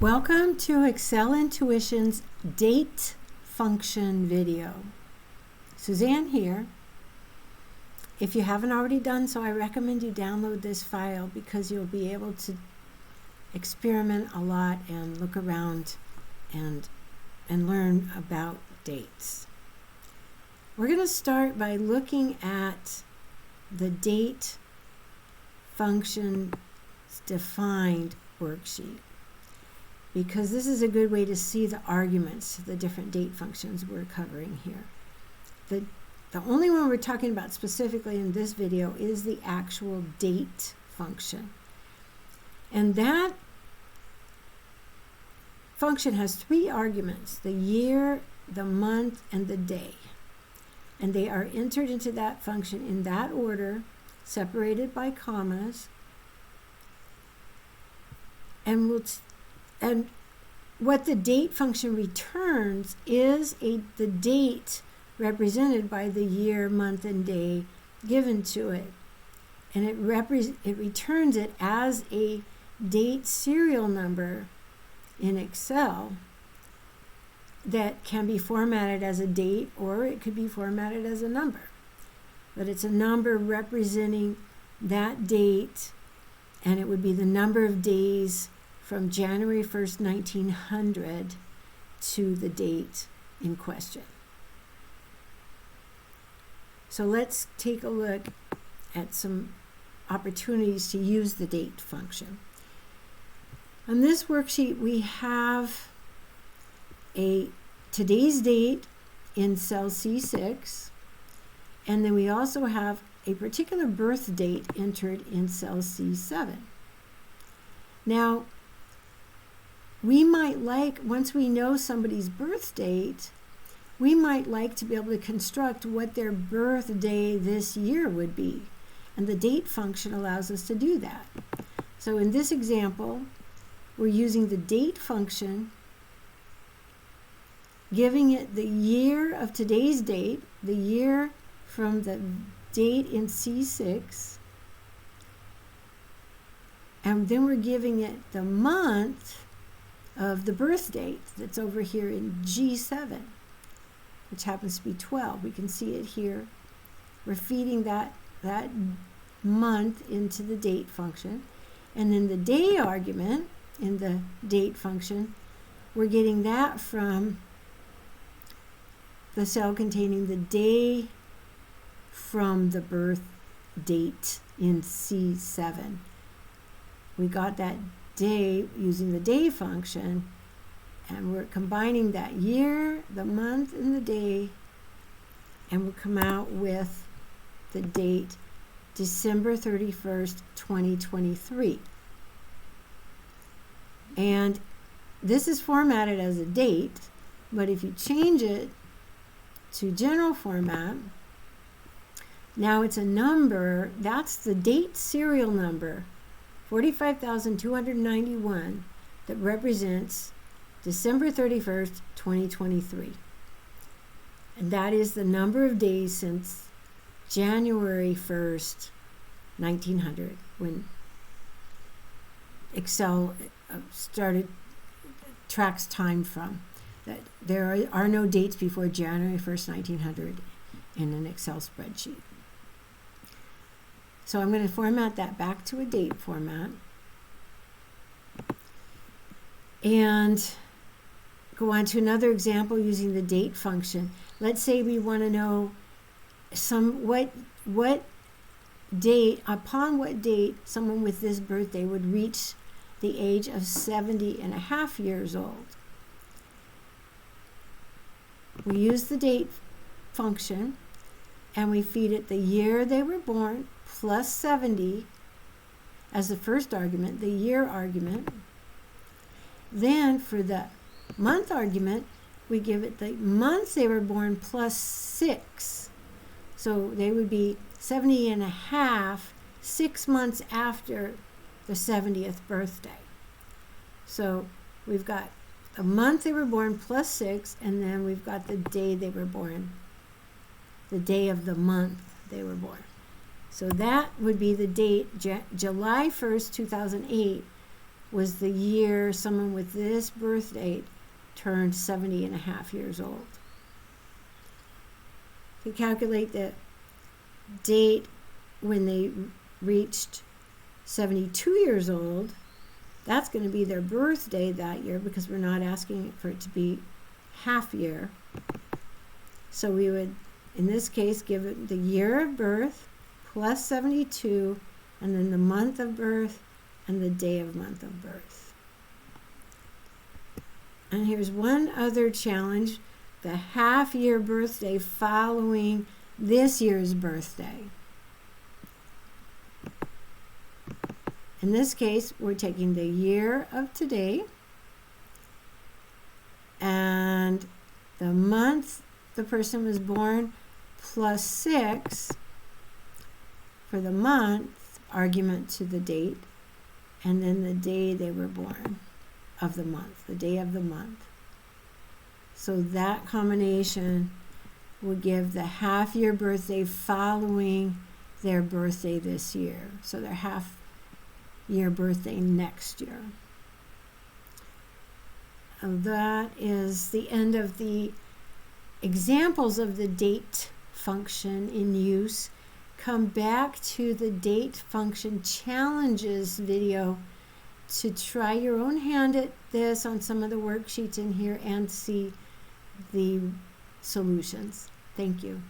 Welcome to Excel Intuition's date function video. Suzanne here. If you haven't already done so, I recommend you download this file because you'll be able to experiment a lot and look around and learn about dates. We're going to start by looking at the date function defined worksheet, because this is a good way to see the arguments, the different date functions we're covering here. The only one we're talking about specifically in this video is the actual date function. And that function has three arguments: the year, the month, and the day. And they are entered into that function in that order, separated by commas. And what the date function returns is the date represented by the year, month, and day given to it. And it returns it as a date serial number in Excel that can be formatted as a date, or it could be formatted as a number. But it's a number representing that date, and it would be the number of days from January 1st, 1900 to the date in question. So let's take a look at some opportunities to use the date function. On this worksheet, we have today's date in cell C6, and then we also have a particular birth date entered in cell C7. Now, we might like, once we know somebody's birth date, we might like to be able to construct what their birthday this year would be. And the date function allows us to do that. So in this example, we're using the date function, giving it the year of today's date, the year from the date in C6, and then we're giving it the month of the birth date that's over here in G7, which happens to be 12. We can see it here. We're feeding that month into the date function. And then the day argument in the date function, we're getting that from the cell containing the day from the birth date in C7. We got that day using the day function, and we're combining that year, the month, and the day, and we'll come out with the date December 31st, 2023. And this is formatted as a date, but if you change it to general format, now it's a number. That's the date serial number, 45,291, that represents December 31st, 2023. And that is the number of days since January 1st, 1900, when Excel tracks time from. That there are no dates before January 1st, 1900 in an Excel spreadsheet. So I'm going to format that back to a date format and go on to another example using the date function. Let's say we want to know what date, upon what date someone with this birthday would reach the age of 70 and a half years old. We use the date function and we feed it the year they were born plus 70 as the first argument, the year argument. Then for the month argument, we give it the month they were born plus 6. So they would be 70 and a half, 6 months after the 70th birthday. So we've got the month they were born plus 6, and then we've got the day they were born, the day of the month they were born. So that would be the date, July 1st, 2008, was the year someone with this birth date turned 70.5 years old. To calculate the date when they reached 72 years old, that's going to be their birthday that year, because we're not asking for it to be half year. So we would, in this case, give it the year of birth plus 72, and then the month of birth and the day of month of birth. And here's one other challenge: the half year birthday following this year's birthday. In this case, we're taking the year of today and the month the person was born plus 6 for the month, argument to the date, and then the day they were born of the month, the day of the month. So that combination would give the half year birthday following their birthday this year. So their half year birthday next year. And that is the end of the examples of the date function in use. Come back to the date function challenges video to try your own hand at this on some of the worksheets in here and see the solutions. Thank you.